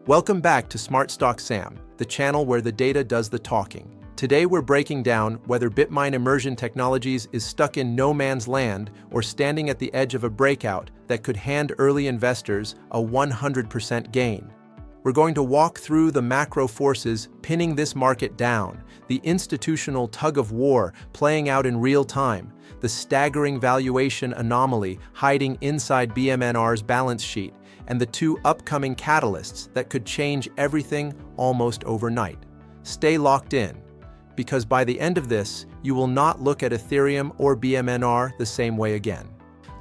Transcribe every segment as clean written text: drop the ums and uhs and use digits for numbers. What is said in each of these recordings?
Welcome back to Smart Stock Sam, the channel where the data does the talking. Today we're breaking down whether BitMine Immersion Technologies is stuck in no man's land or standing at the edge of a breakout that could hand early investors a 100% gain. We're going to walk through the macro forces pinning this market down, the institutional tug-of-war playing out in real time, the staggering valuation anomaly hiding inside BMNR's balance sheet, and the two upcoming catalysts that could change everything almost overnight. Stay locked in, because by the end of this, you will not look at Ethereum or BMNR the same way again.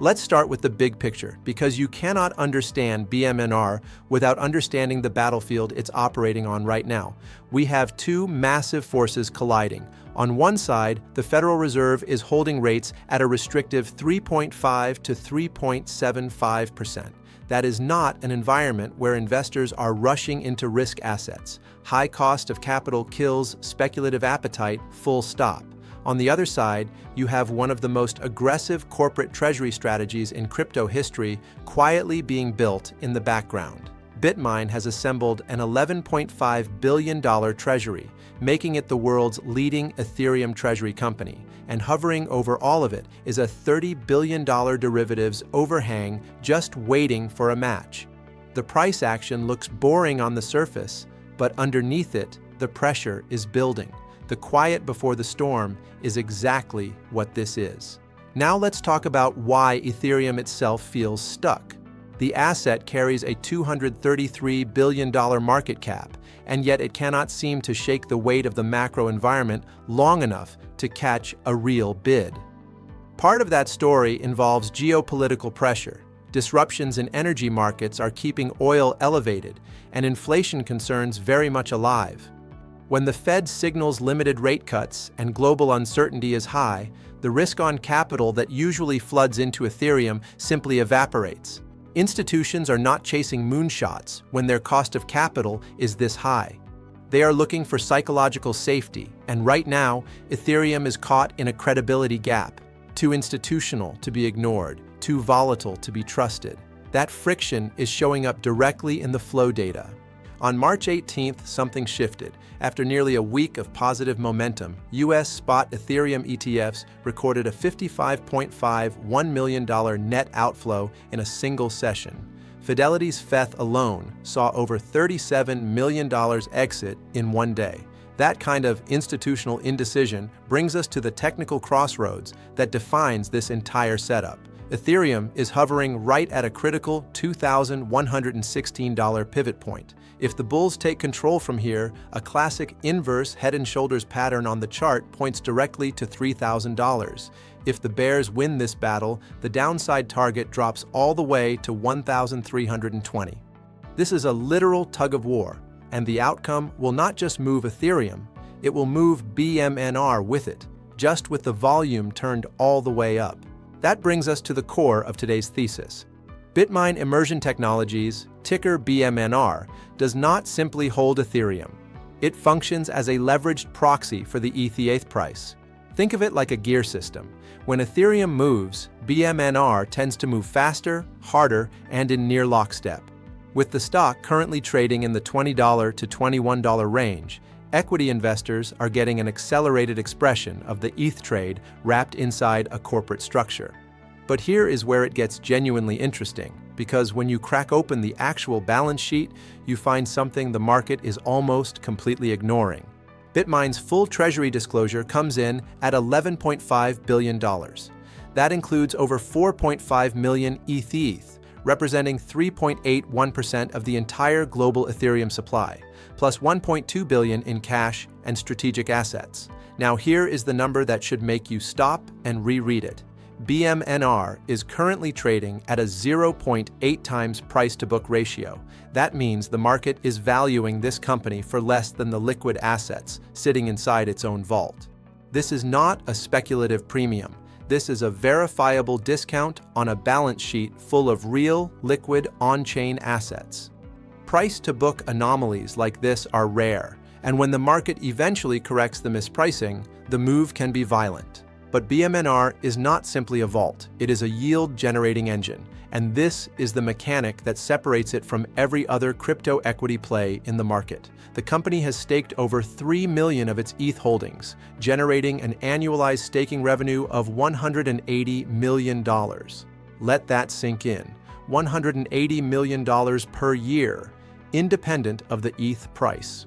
Let's start with the big picture, because you cannot understand BMNR without understanding the battlefield it's operating on right now. We have two massive forces colliding. On one side, the Federal Reserve is holding rates at a restrictive 3.5 to 3.75%. That is not an environment where investors are rushing into risk assets. High cost of capital kills speculative appetite, full stop. On the other side, you have one of the most aggressive corporate treasury strategies in crypto history quietly being built in the background. BitMine has assembled an $11.5 billion treasury, making it the world's leading Ethereum treasury company, and hovering over all of it is a $30 billion derivatives overhang just waiting for a match. The price action looks boring on the surface, but underneath it, the pressure is building. The quiet before the storm is exactly what this is. Now let's talk about why Ethereum itself feels stuck. The asset carries a $233 billion market cap, and yet it cannot seem to shake the weight of the macro environment long enough to catch a real bid. Part of that story involves geopolitical pressure. Disruptions in energy markets are keeping oil elevated, and inflation concerns very much alive. When the Fed signals limited rate cuts and global uncertainty is high, the risk on capital that usually floods into Ethereum simply evaporates. Institutions are not chasing moonshots when their cost of capital is this high. They are looking for psychological safety, and right now, Ethereum is caught in a credibility gap. Too institutional to be ignored, too volatile to be trusted. That friction is showing up directly in the flow data. On March 18th, something shifted. After nearly a week of positive momentum, US spot Ethereum ETFs recorded a $55.51 million net outflow in a single session. Fidelity's FETH alone saw over $37 million exit in one day. That kind of institutional indecision brings us to the technical crossroads that defines this entire setup. Ethereum is hovering right at a critical $2,116 pivot point. If the bulls take control from here, a classic inverse head and shoulders pattern on the chart points directly to $3,000. If the bears win this battle, the downside target drops all the way to $1,320. This is a literal tug-of-war, and the outcome will not just move Ethereum, it will move BMNR with it, just with the volume turned all the way up. That brings us to the core of today's thesis. BitMine Immersion Technologies, ticker BMNR, does not simply hold Ethereum. It functions as a leveraged proxy for the ETH price. Think of it like a gear system. When Ethereum moves, BMNR tends to move faster, harder, and in near lockstep. With the stock currently trading in the $20 to $21 range, equity investors are getting an accelerated expression of the ETH trade wrapped inside a corporate structure. But here is where it gets genuinely interesting, because when you crack open the actual balance sheet, you find something the market is almost completely ignoring. BitMine's full treasury disclosure comes in at $11.5 billion. That includes over 4.5 million ETH, representing 3.81% of the entire global Ethereum supply, plus 1.2 billion in cash and strategic assets. Now here is the number that should make you stop and reread it. BMNR is currently trading at a 0.8 times price-to-book ratio. That means the market is valuing this company for less than the liquid assets sitting inside its own vault. This is not a speculative premium. This is a verifiable discount on a balance sheet full of real, liquid, on-chain assets. Price-to-book anomalies like this are rare, and when the market eventually corrects the mispricing, the move can be violent. But BMNR is not simply a vault, it is a yield-generating engine, And this is the mechanic that separates it from every other crypto equity play in the market. The company has staked over 3 million of its ETH holdings, generating an annualized staking revenue of $180 million. Let that sink in. $180 million per year, independent of the ETH price.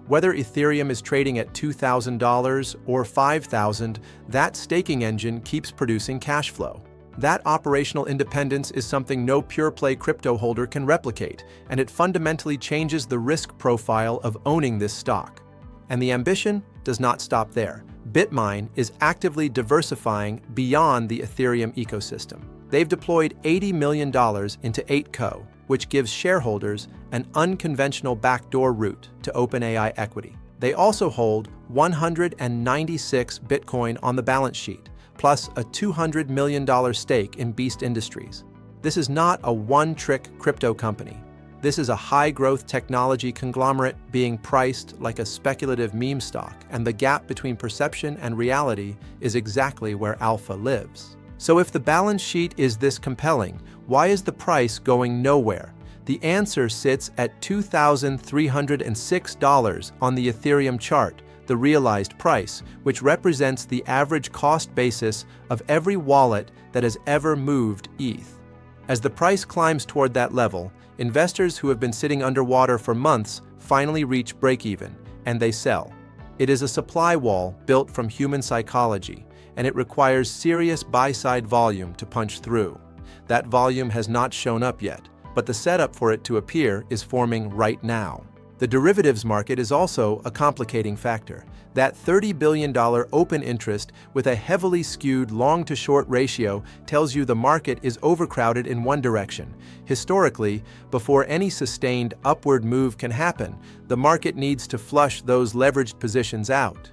Whether Ethereum is trading at $2,000 or $5,000, that staking engine keeps producing cash flow. That operational independence is something no pure-play crypto holder can replicate, and it fundamentally changes the risk profile of owning this stock. And the ambition does not stop there. BitMine is actively diversifying beyond the Ethereum ecosystem. They've deployed $80 million into 8Co, which gives shareholders an unconventional backdoor route to OpenAI equity. They also hold 196 Bitcoin on the balance sheet, plus a $200 million stake in Beast Industries. This is not a one-trick crypto company. This is a high-growth technology conglomerate being priced like a speculative meme stock, and the gap between perception and reality is exactly where alpha lives. So if the balance sheet is this compelling, why is the price going nowhere? The answer sits at $2,306 on the Ethereum chart, the realized price, which represents the average cost basis of every wallet that has ever moved ETH. As the price climbs toward that level, investors who have been sitting underwater for months finally reach break-even, and they sell. It is a supply wall built from human psychology, and it requires serious buy-side volume to punch through. That volume has not shown up yet, but the setup for it to appear is forming right now. The derivatives market is also a complicating factor. That $30 billion open interest with a heavily skewed long-to-short ratio tells you the market is overcrowded in one direction. Historically, before any sustained upward move can happen, the market needs to flush those leveraged positions out.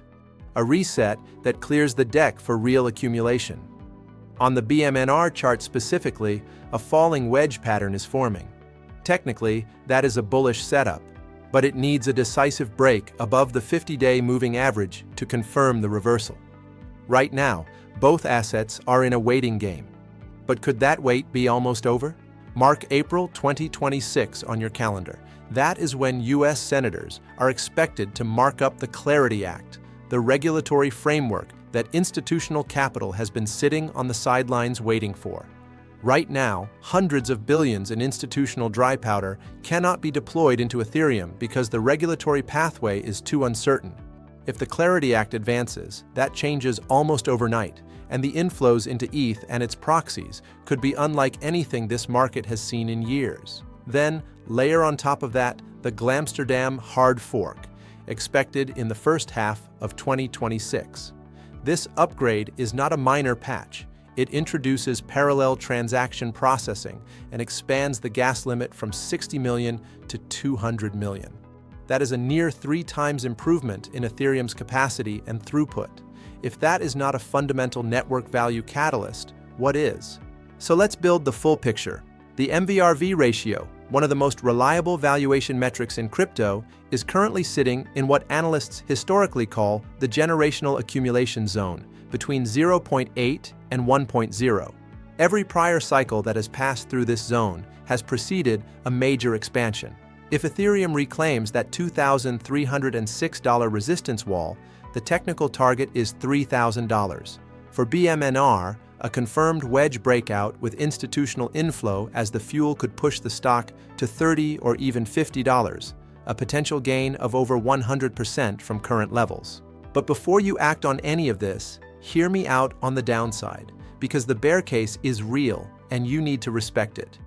A reset that clears the deck for real accumulation. On the BMNR chart specifically, a falling wedge pattern is forming. Technically, that is a bullish setup, but it needs a decisive break above the 50-day moving average to confirm the reversal. Right now, both assets are in a waiting game. But could that wait be almost over? Mark April 2026 on your calendar. That is when U.S. senators are expected to mark up the Clarity Act, the regulatory framework that institutional capital has been sitting on the sidelines waiting for. Right now, hundreds of billions in institutional dry powder cannot be deployed into Ethereum because the regulatory pathway is too uncertain. If the Clarity Act advances, that changes almost overnight, and the inflows into ETH and its proxies could be unlike anything this market has seen in years. Then, layer on top of that the Glamsterdam Hard Fork, expected in the first half of 2026. This upgrade is not a minor patch. It introduces parallel transaction processing and expands the gas limit from 60 million to 200 million. That is a near 3 times improvement in Ethereum's capacity and throughput. If that is not a fundamental network value catalyst, what is? So let's build the full picture. The MVRV ratio, one of the most reliable valuation metrics in crypto, is currently sitting in what analysts historically call the generational accumulation zone, between 0.8 and 1.0. Every prior cycle that has passed through this zone has preceded a major expansion. If Ethereum reclaims that $2,306 resistance wall, the technical target is $3,000. For BMNR, a confirmed wedge breakout with institutional inflow as the fuel could push the stock to $30 or even $50, a potential gain of over 100% from current levels. But before you act on any of this, hear me out on the downside, because the bear case is real and you need to respect it.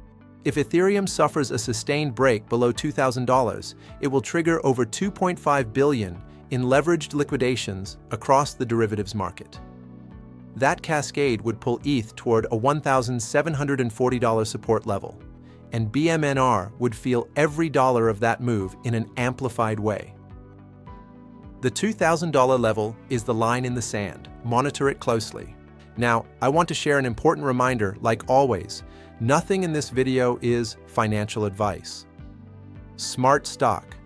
If Ethereum suffers a sustained break below $2,000, it will trigger over $2.5 billion in leveraged liquidations across the derivatives market. That cascade would pull ETH toward a $1,740 support level, and BMNR would feel every dollar of that move in an amplified way. The $2,000 level is the line in the sand. Monitor it closely. Now, I want to share an important reminder, like always, nothing in this video is financial advice. Smart stock.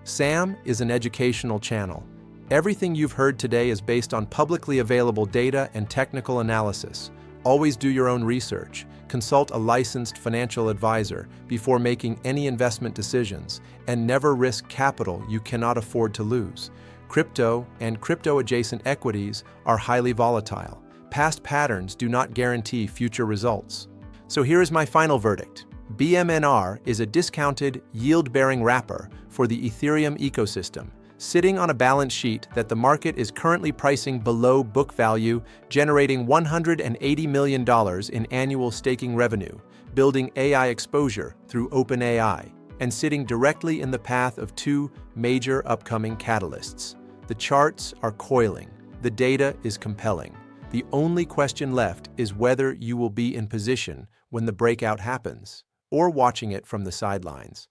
SAM is an educational channel. Everything you've heard today is based on publicly available data and technical analysis. Always do your own research. consult a licensed financial advisor before making any investment decisions, and never risk capital you cannot afford to lose. Crypto and crypto-adjacent equities are highly volatile. Past patterns do not guarantee future results. So here is my final verdict. BMNR is a discounted, yield-bearing wrapper for the Ethereum ecosystem, sitting on a balance sheet that the market is currently pricing below book value, generating $180 million in annual staking revenue, building AI exposure through OpenAI, and sitting directly in the path of two major upcoming catalysts. The charts are coiling. The data is compelling. The only question left is whether you will be in position when the breakout happens, or watching it from the sidelines.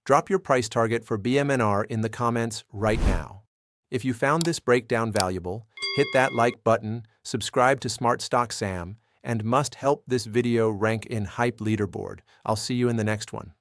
Drop your price target for BMNR in the comments right now. If you found this breakdown valuable, hit that like button, subscribe to Smart Stock Sam, and must help this video rank in Hype Leaderboard. I'll see you in the next one.